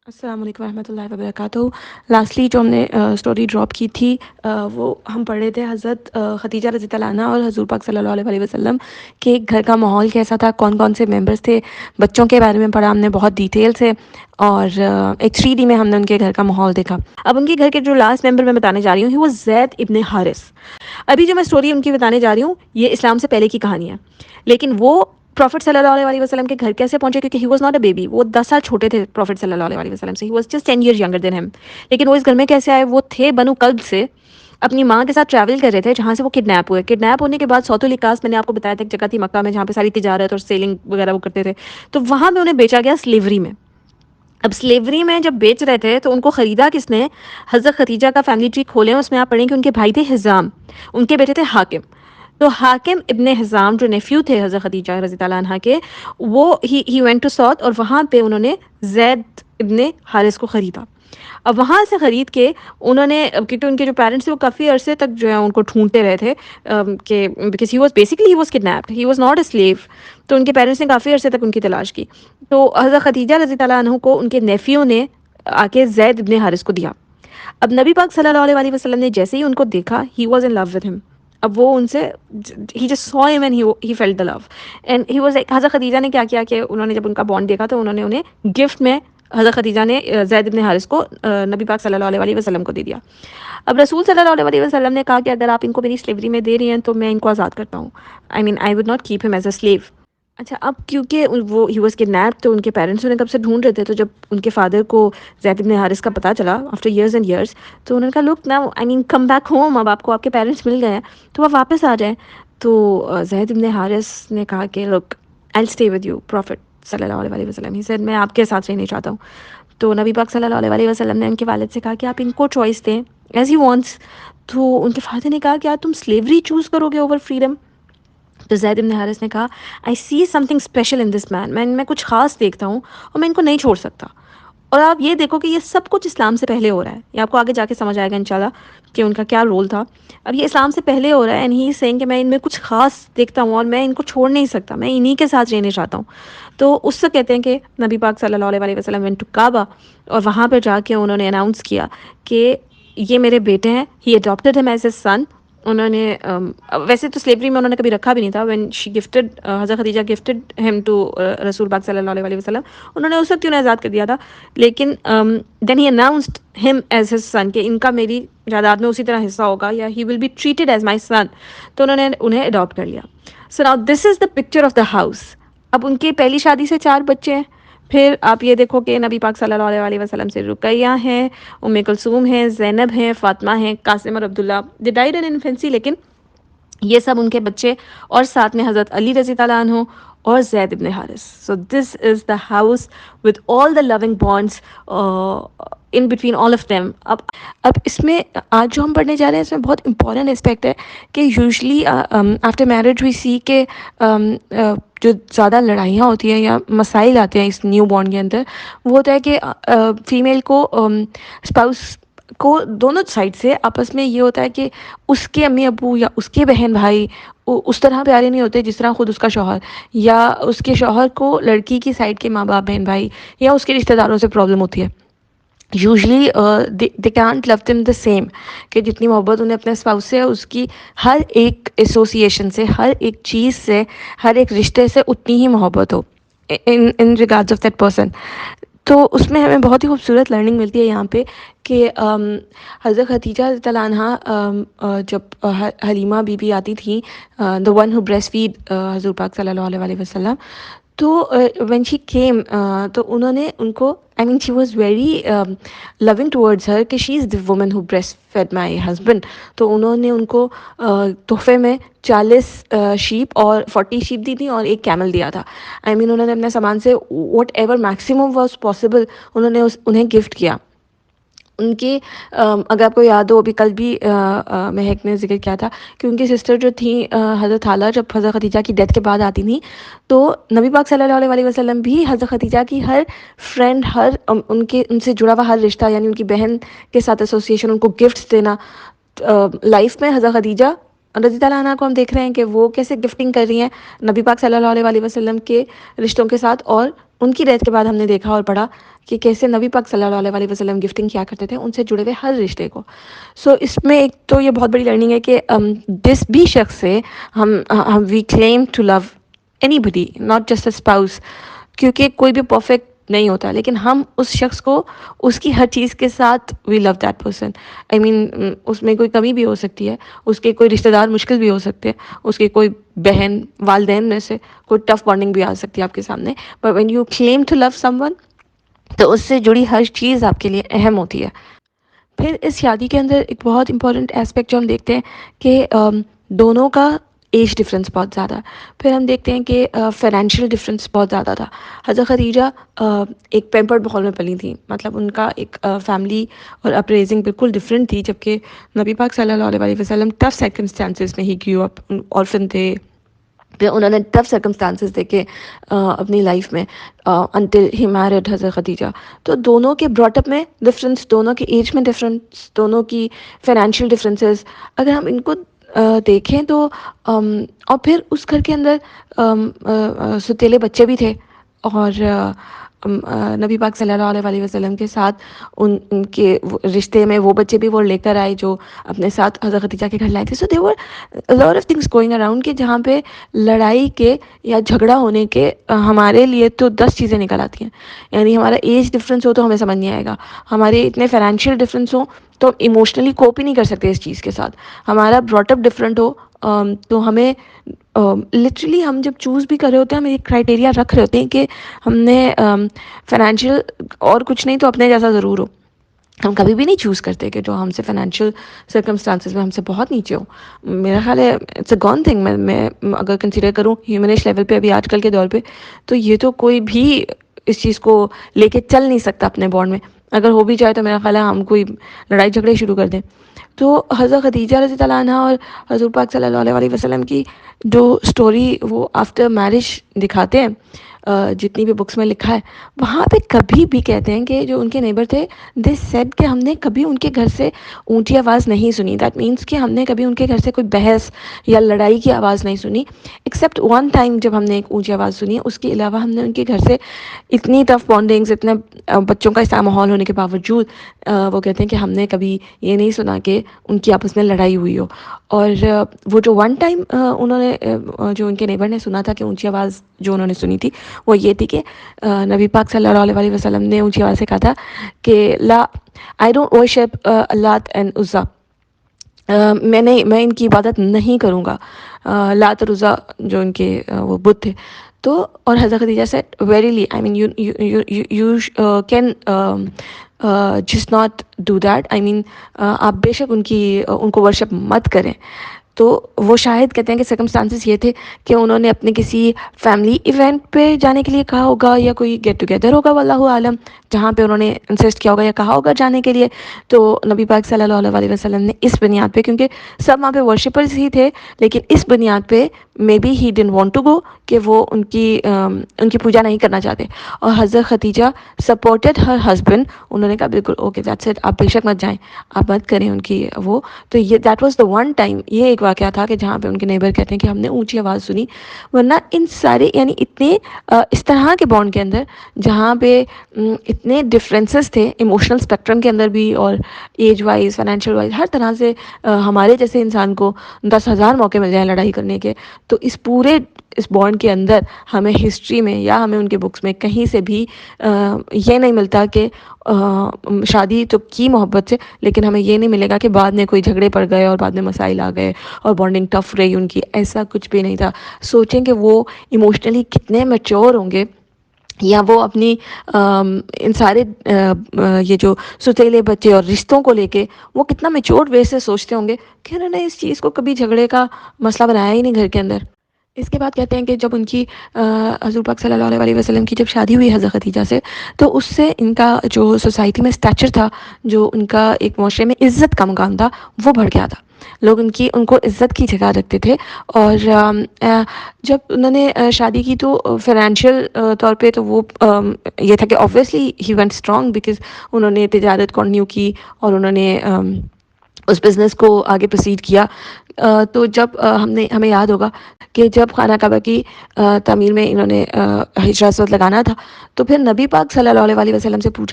السلام علیکم ورحمۃ اللہ وبرکاتہ۔ لاسٹلی جو ہم نے اسٹوری ڈراپ کی تھی وہ ہم پڑھ رہے تھے حضرت خدیجہ رضی اللہ عنہا اور حضور پاک صلی اللہ علیہ وسلم کے گھر کا ماحول کیسا تھا، کون کون سے ممبرس تھے، بچوں کے بارے میں پڑھا ہم نے بہت ڈیٹیل سے، اور ایک 3D میں ہم نے ان کے گھر کا ماحول دیکھا۔ اب ان کے گھر کے جو لاسٹ ممبر میں بتانے جا رہی ہوں وہ زید ابن حارث۔ ابھی جو میں اسٹوری ان کی بتانے جا رہی ہوں یہ اسلام سے پہلے کی کہانی ہے، لیکن وہ پروفٹ صلی اللہ علیہ وسلم کے گھر کیسے پہنچے، کیونکہ ہی واز ناٹ اے بیبی، وہ 10 سال چھوٹے تھے پروفٹ صلی اللہ علیہ وسلم سے، he was just 10 years younger than him۔ لیکن وہ اس گھر میں کیسے آئے؟ وہ تھے بنو کلب سے، اپنی ماں کے ساتھ ٹریول کر رہے تھے، جہاں سے وہ کڈنیپ ہوئے۔ کڈنیپ ہونے کے بعد سوت الاقاص، میں نے آپ کو بتایا تھا ایک جگہ تھی مکہ میں جہاں پہ ساری تجارت اور سیلنگ وغیرہ وہ کرتے تھے، تو وہاں پہ انہیں بیچا گیا سلیوری میں۔ اب سلیوری میں جب بیچ رہے تھے تو ان کو خریدا کس نے؟ حضرت خدیجہ کا فیملی ٹری کھولیں، اس میں آپ پڑھیں کہ ان کے بھائی تھے حزام، ان کے بیٹے تھے حاکم۔ تو حاکم ابن حزام جو نیفیو تھے حضرت خدیجہ رضی اللہ عنہا کے، وہ ہی وینٹ ٹو سعود، اور وہاں پہ انہوں نے زید ابن حارث کو خریدا۔ اب وہاں سے خرید کے انہوں نے، کیونکہ ان کے جو پیرنٹس تھے وہ کافی عرصے تک جو ہے ان کو ڈھونڈتے رہے تھے، کہ because he was basically he was kidnapped, he was not a slave, تو ان کے پیرنٹس نے کافی عرصے تک ان کی تلاش کی۔ تو حضرت خدیجہ رضی اللہ عنہ کو ان کے نیفیو نے آ کے زید ابن حارث کو دیا۔ اب نبی پاک صلی اللہ علیہ وسلم نے جیسے ہی ان کو دیکھا، he was in love with ہم۔ اب وہ ان سے ہی just saw him and he felt the love and he was like, حضرت خدیجہ نے کیا کیا کہ انہوں نے جب ان کا بانڈ دیکھا تو انہوں نے انہیں گفٹ میں، حضرت خدیجہ نے زید ابن حارث کو نبی پاک صلی اللہ علیہ وسلم کو دے دیا۔ اب رسول صلی اللہ علیہ وسلم نے کہا کہ اگر آپ ان کو میری سلیوری میں دے رہی ہیں تو میں ان کو آزاد کرتا ہوں، آئی مین آئی وڈ ناٹ کیپ ہم ایز اے سلیو۔ اچھا، اب کیونکہ وہ ہی واز کڈنیپڈ تو ان کے پیرنٹس انہیں کب سے ڈھونڈ رہے تھے، تو جب ان کے فادر کو زید ابن حارث کا پتہ چلا آفٹر ایئرز اینڈ ایئرس، تو انہوں نے کہا لک ناؤ، آئی مین کم بیک ہوم، اب آپ کو آپ کے پیرنٹس مل گئے ہیں تو آپ واپس آ جائیں۔ تو زید ابن حارث نے کہا کہ look I will stay with you prophet صلی اللہ علیہ وسلم، ہی سیڈ میں آپ کے ساتھ رہنا چاہتا ہوں۔ تو نبی پاک صلی اللہ علیہ وسلم نے ان کے والد سے کہا کہ آپ ان کو چوائس دیں ایز ہی وانٹس۔ تو ان کے فادر نے کہا کیا تم سلیوری چوز کرو گے اوور فریڈم؟ تو زید بن حارث نے کہا آئی سی سم تھنگ اسپیشل ان دس مین، میں ان میں کچھ خاص دیکھتا ہوں اور میں ان کو نہیں چھوڑ سکتا۔ اور آپ یہ دیکھو کہ یہ سب کچھ اسلام سے پہلے ہو رہا ہے، یہ آپ کو آگے جا کے سمجھ آئے گا انشاءاللہ کہ ان کا کیا رول تھا۔ اب یہ اسلام سے پہلے ہو رہا ہے، اینڈ ہی از سیئنگ کہ میں ان میں کچھ خاص دیکھتا ہوں اور میں ان کو چھوڑ نہیں سکتا، میں انہی کے ساتھ رہنا چاہتا ہوں۔ تو اس سے کہتے ہیں کہ نبی پاک صلی اللہ علیہ وسلم went to کعبہ، اور وہاں پہ جا کے انہوں نے اناؤنس کیا کہ یہ میرے بیٹے ہیں، ہی adopted him as his son۔ انہوں نے ویسے تو سلیوری میں انہوں نے کبھی رکھا بھی نہیں تھا، when she gifted حضرت خدیجہ gifted him to رسول پاک صلی اللہ علیہ وسلم، انہوں نے اس وقت انہیں آزاد کر دیا تھا، لیکن then he announced him as his son کہ ان کا میری جائیداد میں اسی طرح حصہ ہوگا، یا he will be treated as my son۔ تو انہوں نے انہیں اڈاپٹ کر لیا۔ So now this is the picture of the house۔ اب ان کی پہلی شادی سے 4 بچے ہیں، پھر آپ یہ دیکھو کہ نبی پاک صلی اللہ علیہ وسلم سے رقیہ ہیں، ام کلثوم ہیں، زینب ہیں، فاطمہ ہیں، قاسم اور عبداللہ، they died in infancy، لیکن یہ سب ان کے بچے، اور ساتھ میں حضرت علی رضی اللہ عنہ اور Zaid ibn Haris. So this is the house with all the loving bonds in between all of them. اب اس میں آج جو ہم پڑھنے جا رہے ہیں اس میں بہت امپورٹنٹ اسپیکٹ ہے کہ یوزلی آفٹر میرج وی سی کہ جو زیادہ لڑائیاں ہوتی ہیں یا مسائل آتے ہیں اس نیو بانڈ کے اندر، وہ ہوتا ہے کہ فیمیل کو اسپاؤس کو دونوں سائڈ سے آپس میں یہ ہوتا ہے کہ اس کے امی ابو یا اس کے بہن بھائی اس طرح پیارے نہیں ہوتے جس طرح خود اس کا شوہر، یا اس کے شوہر کو لڑکی کی سائڈ کے ماں باپ بہن بھائی یا اس کے رشتہ داروں سے پرابلم ہوتی ہے۔ Usually they can't love them the same, کہ جتنی محبت انہیں اپنے اسپاؤس سے ہے، اس کی ہر ایک ایسوسیشن سے، ہر ایک چیز سے، ہر ایک رشتے سے اتنی ہی محبت ہو ان ریگارڈز آف دیٹ پرسن۔ تو اس میں ہمیں بہت ہی خوبصورت لرننگ ملتی ہے یہاں پہ کہ حضرت خدیجہ رضی اللہ عنہا جب حلیمہ بی بی آتی تھی، the one who breastfeed حضور پاک صلی اللہ علیہ وسلم، تو when she came تو انہوں نے ان کو I mean she was very loving towards her کہ she is the woman who breastfed my husband۔ تو انہوں نے ان کو تحفے میں 40 شیپ اور 40 شیپ دی تھی اور ایک کیمل دیا تھا۔ I mean انہوں نے اپنے سامان سے what ever maximum was possible انہوں نے انہیں گفٹ کیا۔ ان کی اگر آپ کو یاد ہو، ابھی کل بھی مہک نے ذکر کیا تھا کہ ان کی سسٹر جو تھیں حضرت حالہ، جب حضرت خدیجہ کی ڈیتھ کے بعد آتی تھیں تو نبی پاک صلی اللہ علیہ وسلم بھی حضرت خدیجہ کی ہر فرینڈ، ہر ان سے جڑا ہوا ہر رشتہ، یعنی ان کی بہن کے ساتھ ایسوسیشن، ان کو گفٹس دینا۔ لائف میں حضرت خدیجہ رضی اللہ عنہا کو ہم دیکھ رہے ہیں کہ وہ کیسے گفٹنگ کر رہی ہیں نبی پاک صلی اللہ علیہ وسلم کے رشتوں کے ساتھ، اور ان کی ڈیتھ کے بعد ہم نے دیکھا اور پڑھا کہ کیسے نبی پاک صلی اللہ علیہ وسلم گفٹنگ کیا کرتے تھے ان سے جڑے ہوئے ہر رشتے کو. سو اس میں ایک تو یہ بہت بڑی لرننگ ہے کہ جس بھی شخص سے ہم we claim to love anybody not just a spouse, کیونکہ کوئی بھی پرفیکٹ نہیں ہوتا, لیکن ہم اس شخص کو اس کی ہر چیز کے ساتھ وی لو دیٹ پرسن. آئی مین اس میں کوئی کمی بھی ہو سکتی ہے, اس کے کوئی رشتہ دار مشکل بھی ہو سکتے ہیں, اس کے کوئی بہن والدین میں سے کوئی ٹف بانڈنگ بھی آ سکتی ہے آپ کے سامنے, but when you claim to love someone تو اس سے جڑی ہر چیز آپ کے لیے اہم ہوتی ہے. پھر اس شادی کے اندر ایک بہت امپورٹنٹ اسپیکٹ جو ہم دیکھتے ہیں کہ دونوں کا ایج ڈفرینس بہت زیادہ ہے. پھر ہم دیکھتے ہیں کہ فائنینشیل ڈفرینس بہت زیادہ تھا. حضرت خدیجہ ایک پیمپرڈ ماحول میں پلی تھیں, مطلب ان کا ایک فیملی اور اپریزنگ بالکل ڈفرینٹ تھی, جبکہ نبی پاک صلی اللہ علیہ وسلم ٹف سرکمسٹانسز میں ہی گریو اپ, آرفن تھے, پھر انہوں نے ٹف سرکمسٹانسز دیکھے اپنی لائف میں انٹل ہی میرڈ حضرت خدیجہ. تو دونوں کے براٹ اپ میں ڈفرینس, دونوں کی ایج میں ڈفرینس, دونوں کی فائنینشیل ڈفرینسز اگر ہم ان کو دیکھیں تو اور پھر اس گھر کے اندر ستیلے بچے بھی تھے, اور نبی پاک صلی اللہ علیہ وسلم کے ساتھ ان کے رشتے میں وہ بچے بھی وہ لے کر آئے جو اپنے ساتھ حضرت خدیجہ کے گھر لائے تھے. So they were lot of things going around کہ جہاں پہ لڑائی کے یا جھگڑا ہونے کے ہمارے لیے تو 10 چیزیں نکل آتی ہیں. یعنی ہمارا ایج ڈفرینس ہو تو ہمیں سمجھ نہیں آئے گا, ہمارے اتنے فائنینشیل ڈفرینس ہوں تو ایموشنلی کوپ ہی نہیں کر سکتے اس چیز کے ساتھ, ہمارا براٹ اپ ڈفرینٹ ہو تو ہمیں لٹرلی ہم جب چوز بھی کر رہے ہوتے ہیں ہم ایک کرائٹیریا رکھ رہے ہوتے ہیں کہ ہم نے فائنینشیل اور کچھ نہیں تو اپنے جیسا ضرور ہو. ہم کبھی بھی نہیں چوز کرتے کہ جو ہم سے فائنینشیل سرکمسٹانسز میں ہم سے بہت نیچے ہو. میرا خیال ہے اٹس اے گون تھنگ. میں اگر کنسیڈر کروں ہیومنسٹ لیول پہ ابھی آج کل کے دور پہ تو یہ تو کوئی بھی اس چیز کو لے کے چل نہیں سکتا اپنے بانڈ میں. اگر ہو بھی جائے تو میرا خیال ہے ہم کوئی لڑائی جھگڑے شروع کر دیں. تو حضرت خدیجہ رضی اللہ عنہا اور حضور پاک صلی اللہ علیہ وسلم کی جو سٹوری وہ آفٹر میرج دکھاتے ہیں, جتنی بھی بکس میں لکھا ہے وہاں پہ کبھی بھی کہتے ہیں کہ جو ان کے نیبر تھے دے سیڈ کہ ہم نے کبھی ان کے گھر سے اونچی آواز نہیں سنی. دیٹ مینس کہ ہم نے کبھی ان کے گھر سے کوئی بحث یا لڑائی کی آواز نہیں سنی, ایکسیپٹ ون ٹائم جب ہم نے ایک اونچی آواز سنی. اس کے علاوہ ہم نے ان کے گھر سے اتنی ٹف بانڈنگز, اتنے بچوں کا ایسا ماحول ہونے کے باوجود وہ کہتے ہیں کہ ہم نے کبھی یہ نہیں سنا کہ ان کی آپس میں لڑائی ہوئی ہو. اور وہ جو ون ٹائم انہوں نے جو ان کے نیبر نے سنا تھا کہ اونچی آواز جو انہوں نے سنی تھی وہ یہ تھی کہ نبی پاک صلی اللہ علیہ وسلم نے اونچی آواز سے کہا تھا کہ لا آئی ڈونٹ ورشپ لات اینڈ عزا, میں ان کی عبادت نہیں کروں گا, لات اور عزا جو ان کے وہ بت تھے. تو اور حضرت خدیجہ سے verily I mean you can just not do that, I mean آپ بے شک ان کو ورشپ مت کریں. تو وہ شاید کہتے ہیں کہ سرکمسٹانسز یہ تھے کہ انہوں نے اپنے کسی فیملی ایونٹ پہ جانے کے لیے کہا ہوگا یا کوئی گیٹ ٹوگیدر ہوگا واللہ عالم, جہاں پہ انہوں نے انسسٹ کیا ہوگا یا کہا ہوگا جانے کے لیے. تو نبی پاک صلی اللہ علیہ وسلم نے اس بنیاد پہ, کیونکہ سب وہاں پہ ورشپرز ہی تھے, لیکن اس بنیاد پہ maybe he didn't want to go کہ وہ ان کی پوجا نہیں کرنا چاہتے. اور حضرت خدیجہ سپورٹڈ ہر ہسبینڈ, انہوں نے کہا بالکل اوکے دیٹس اٹ, آپ بے شک مت جائیں, آپ مت کریں ان کی وہ. تو یہ that was the one time, یہ ایک واقعہ تھا کہ جہاں پہ ان کے نیبر کہتے ہیں کہ ہم نے اونچی آواز سنی. ورنہ ان سارے یعنی اتنے اس طرح کے بانڈ کے اندر جہاں پہ اتنے ڈفرینسز تھے ایموشنل اسپیکٹرم کے اندر بھی اور ایج وائز فائنینشیل وائز ہر طرح سے, ہمارے جیسے انسان کو 10,000 موقع مل جائیں لڑائی کرنے کے, تو اس پورے اس بانڈ کے اندر ہمیں ہسٹری میں یا ہمیں ان کے بکس میں کہیں سے بھی یہ نہیں ملتا کہ شادی تو کی محبت سے, لیکن ہمیں یہ نہیں ملے گا کہ بعد میں کوئی جھگڑے پڑ گئے اور بعد میں مسائل آ گئے اور بانڈنگ ٹف رہی ان کی. ایسا کچھ بھی نہیں تھا. سوچیں کہ وہ ایموشنلی کتنے میچور ہوں گے, یا وہ اپنی ان سارے یہ جو ستیلے بچے اور رشتوں کو لے کے وہ کتنا میچور وے سے سوچتے ہوں گے کہ انہوں نے اس چیز کو کبھی جھگڑے کا مسئلہ بنایا ہی نہیں گھر کے اندر. اس کے بعد کہتے ہیں کہ جب ان کی حضور پاک صلی اللہ علیہ وسلم کی جب شادی ہوئی حضرت خدیجہ سے, تو اس سے ان کا جو سوسائٹی میں اسٹیچر تھا, جو ان کا ایک معاشرے میں عزت کا مقام تھا, وہ بڑھ گیا تھا. لوگ ان کو عزت کی جگہ رکھتے تھے. اور جب انہوں نے شادی کی تو فائنینشیل طور پہ تو وہ یہ تھا کہ obviously he went strong, because انہوں نے تجارت کنٹینیو کی اور انہوں نے اس بزنس کو آگے پروسیڈ کیا. تو جب ہمیں یاد ہوگا کہ جب خانہ کعبہ کی تعمیر میں انہوں نے حجرہ اسود لگانا تھا تو پھر نبی پاک صلی اللہ علیہ وسلم سے پوچھا